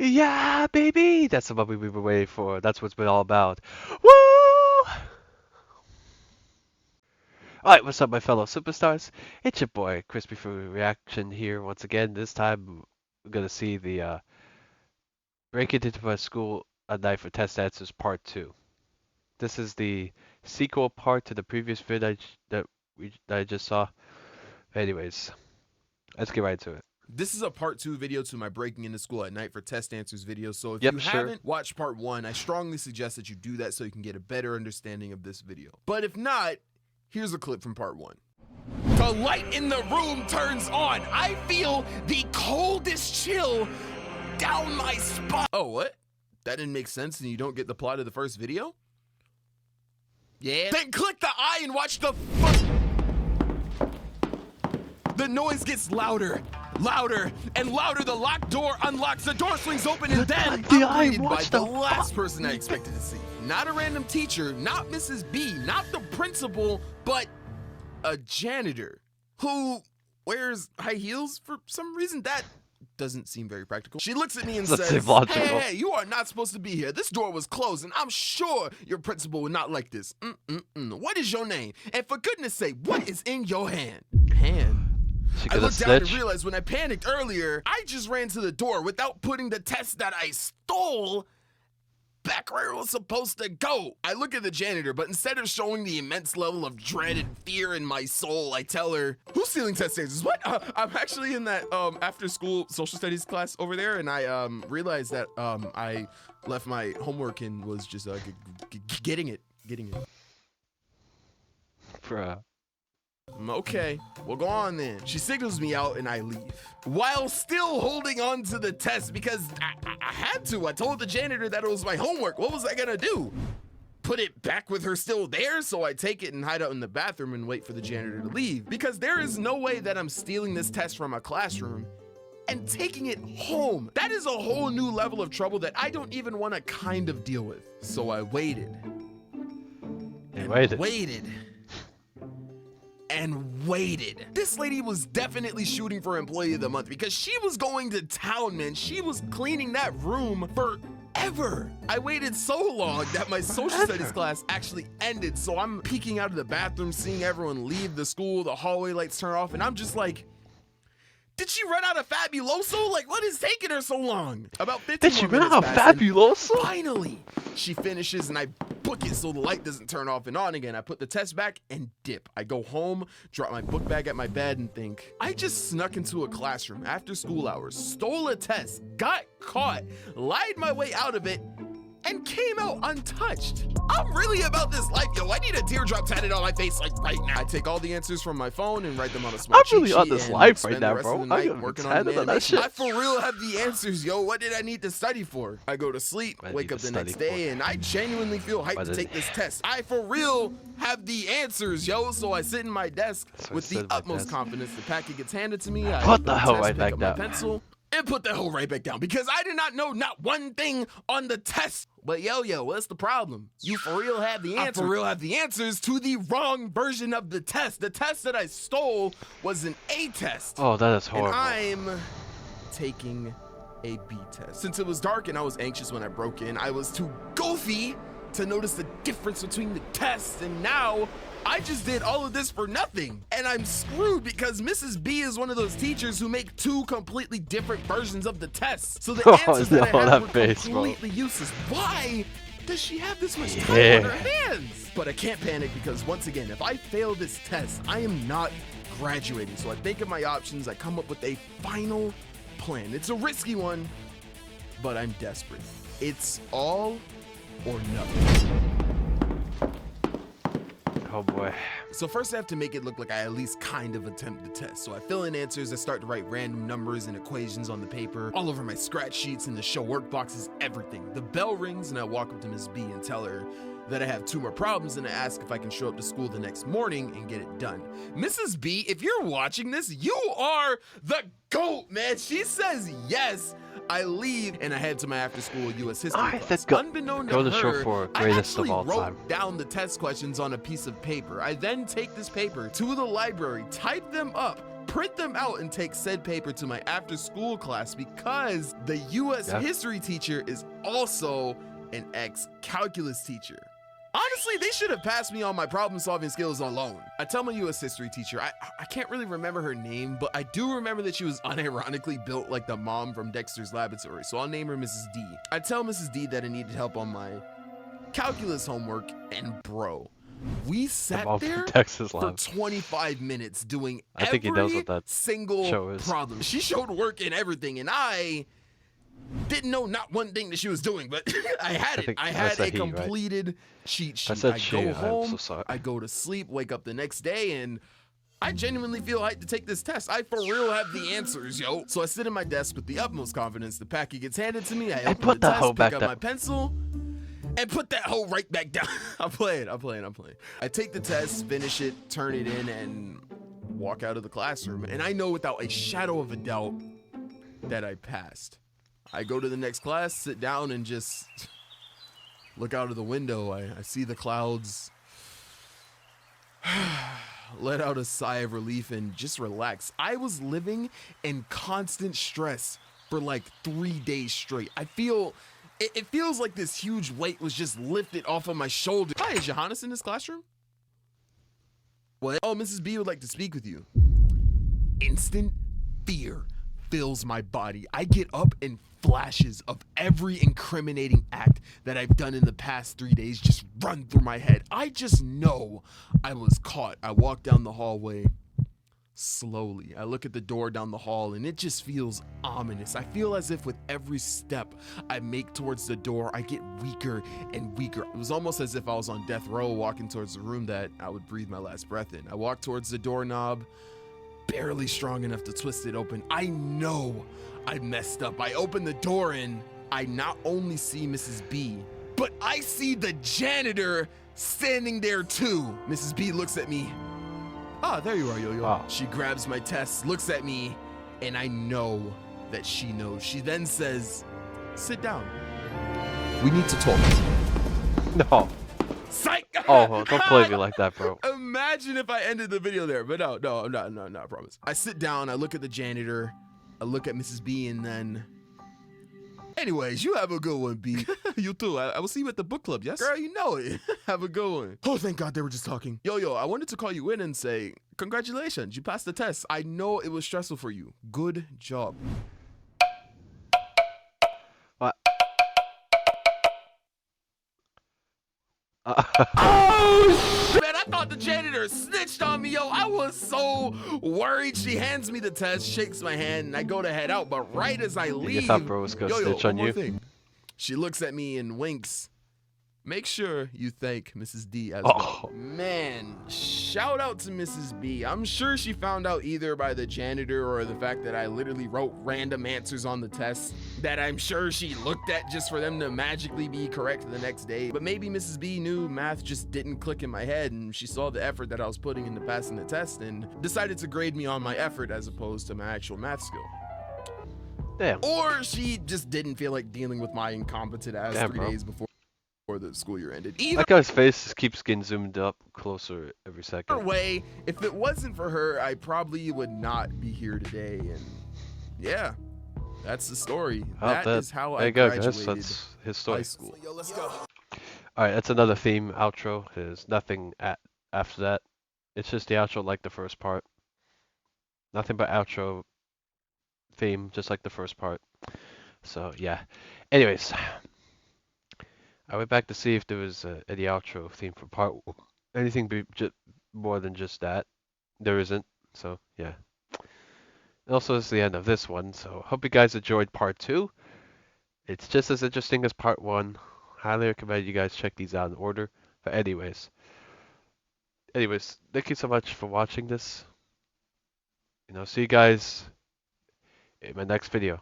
Yeah, baby! That's what we've been waiting for. That's what's been all about. Woo! Alright, what's up, my fellow superstars? It's your boy, Crispy Fruit Reaction here once again. This time, we're gonna see the Break It Into My School at Night for Test Answers Part 2. This is the sequel part to the previous vid that I just saw. Anyways, let's get right into it. This is a part 2 video to my Breaking Into School at Night for Test Answers video, so if Yep, you sure. haven't watched part 1, I strongly suggest that you do that so you can get a better understanding of this video. But if not, here's a clip from part 1. The light in the room turns on. I feel the coldest chill down my spine. Oh, what? That didn't make sense and you don't get the plot of the first video? Yeah. Then click the eye and watch the The noise gets louder, louder, and louder. The locked door unlocks, the door swings open, and then I'm greeted by the last person I expected to see. Not a random teacher, not Mrs. B, not the principal, but a janitor who wears high heels for some reason. That doesn't seem very practical. She looks at me and says, hey, you are not supposed to be here. This door was closed, and I'm sure your principal would not like this. What is your name? And for goodness sake, what is in your hand? I looked down and realized when I panicked earlier, I just ran to the door without putting the test that I stole back where it was supposed to go. I look at the janitor, but instead of showing the immense level of dread and fear in my soul, I tell her, who's stealing test answers? What? I'm actually in that after school social studies class over there, and I realized that I left my homework and was just getting it. Bruh. Okay, well go on then. She signals me out and I leave. While still holding on to the test because I had to. I told the janitor that it was my homework. What was I gonna do? Put it back with her still there? So I take it and hide out in the bathroom and wait for the janitor to leave. Because there is no way that I'm stealing this test from a classroom and taking it home. That is a whole new level of trouble that I don't even want to kind of deal with. So I waited. And waited. This lady was definitely shooting for Employee of the Month because she was going to town, man. She was cleaning that room forever. I waited so long that my social studies class actually ended. So I'm peeking out of the bathroom, seeing everyone leave the school, the hallway lights turn off, and I'm just like, did she run out of Fabuloso? Like, what is taking her so long? About 15 Did she more run minutes out of pass, Fabuloso? Finally, she finishes and I book it so the light doesn't turn off and on again. I put the test back and dip. I go home, drop my book bag at my bed and think, I just snuck into a classroom after school hours, stole a test, got caught, lied my way out of it, and came out untouched. I'm really about this life, yo. I need a teardrop tatted on my face like right now. I take all the answers from my phone and write them on a small cheat sheet. I'm really on this life right now, bro. I'm working on that shit. I for real have the answers, yo. What did I need to study for? I go to sleep, wake up the next day, and I genuinely feel hyped to take this test. I for real have the answers, yo. So I sit in my desk with the utmost confidence. The packet gets handed to me. I put the hell right back down. Pencil and put that hole right back down because I did not know not one thing on the test. But Yo-Yo, what's the problem? You for real have the answers. I for real have the answers to the wrong version of the test. The test that I stole was an A test. Oh, that is horrible. And I'm taking a B test. Since it was dark and I was anxious when I broke in, I was too goofy to notice the difference between the tests, and now I just did all of this for nothing. And I'm screwed because Mrs. B is one of those teachers who make two completely different versions of the tests. So the answers that I have were completely useless. Why does she have this much time on her hands? But I can't panic because once again, if I fail this test, I am not graduating. So I think of my options, I come up with a final plan. It's a risky one, but I'm desperate. It's all or nothing. Oh boy. So first I have to make it look like I at least kind of attempt the test. So I fill in answers, I start to write random numbers and equations on the paper, all over my scratch sheets and the show work boxes, everything. The bell rings and I walk up to Miss B and tell her that I have 2 more problems and I ask if I can show up to school the next morning and get it done. Mrs. B, if you're watching this, you are the GOAT, man. She says yes. I leave and I head to my after-school U.S. history class. Unbeknown to her, I actually wrote down the test questions on a piece of paper. I then take this paper to the library, type them up, print them out and take said paper to my after school class because the US history teacher is also an ex-calculus teacher. Honestly, they should have passed me on my problem-solving skills alone. I tell my US history teacher, I can't really remember her name, but I do remember that she was unironically built like the mom from Dexter's Laboratory, so I'll name her Mrs. D. I tell Mrs. D that I needed help on my calculus homework, and bro, we sat there for 25 minutes doing every single problem. She showed work and everything, and I didn't know not one thing that she was doing, but I had it. I had a completed cheat sheet. I go home, I go to sleep, wake up the next day, and I genuinely feel hyped to take this test. I for real have the answers, yo. So I sit at my desk with the utmost confidence. The packet gets handed to me. I open the test, pick up my pencil, and put that hoe right back down. I'm playing. I take the test, finish it, turn it in, and walk out of the classroom. And I know without a shadow of a doubt that I passed. I go to the next class, sit down, and just look out of the window. I see the clouds, let out a sigh of relief, and just relax. I was living in constant stress for like 3 days straight. It feels like this huge weight was just lifted off of my shoulder. Hi, is Johannes in this classroom? What? Oh, Mrs. B would like to speak with you. Instant fear fills my body. I get up and flashes of every incriminating act that I've done in the past 3 days just run through my head. I just know I was caught. I walk down the hallway slowly. I look at the door down the hall and it just feels ominous. I feel as if with every step I make towards the door, I get weaker and weaker. It was almost as if I was on death row walking towards the room that I would breathe my last breath in. I walk towards the doorknob, barely strong enough to twist it open. I know I messed up. I open the door and I not only see Mrs. B, but I see the janitor standing there too. Mrs. B looks at me. Ah, there you are, Yo-Yo. Wow. She grabs my test, looks at me, and I know that she knows. She then says, sit down. We need to talk. No. Psych! Oh, don't play me like that, bro. Imagine if I ended the video there, but no, I'm not, I promise. I sit down, I look at the janitor, I look at Mrs. B, and then... Anyways, you have a good one, B. You too. I will see you at the book club, yes? Girl, you know it. Have a good one. Oh, thank God they were just talking. Yo, I wanted to call you in and say, congratulations, you passed the test. I know it was stressful for you. Good job. What? Oh, man, I thought the janitor snitched on me, yo. I was so worried. She hands me the test, shakes my hand, and I go to head out. But right as I leave, you thought bro was gonna snitch on you? Thing. She looks at me and winks. Make sure you thank Mrs. D as well. Man, shout out to Mrs. B. I'm sure she found out either by the janitor or the fact that I literally wrote random answers on the test that I'm sure she looked at just for them to magically be correct the next day. But maybe Mrs. B knew math just didn't click in my head and she saw the effort that I was putting into passing the test and decided to grade me on my effort as opposed to my actual math skill. Damn. Or she just didn't feel like dealing with my incompetent ass 3 days before the school year ended. That guy's face just keeps getting zoomed up closer every second. Either way, if it wasn't for her, I probably would not be here today. And yeah, that's the story. That is how I graduated that's his story. High school. Yo, let's go. Alright, that's another theme outro. There's nothing after that. It's just the outro like the first part. Nothing but outro theme, just like the first part. So yeah. Anyways, I went back to see if there was any outro theme for part one. Anything more than just that. There isn't. So yeah. And also, it's the end of this one. So hope you guys enjoyed part 2. It's just as interesting as part 1. Highly recommend you guys check these out in order. But anyways, thank you so much for watching this. See you guys in my next video.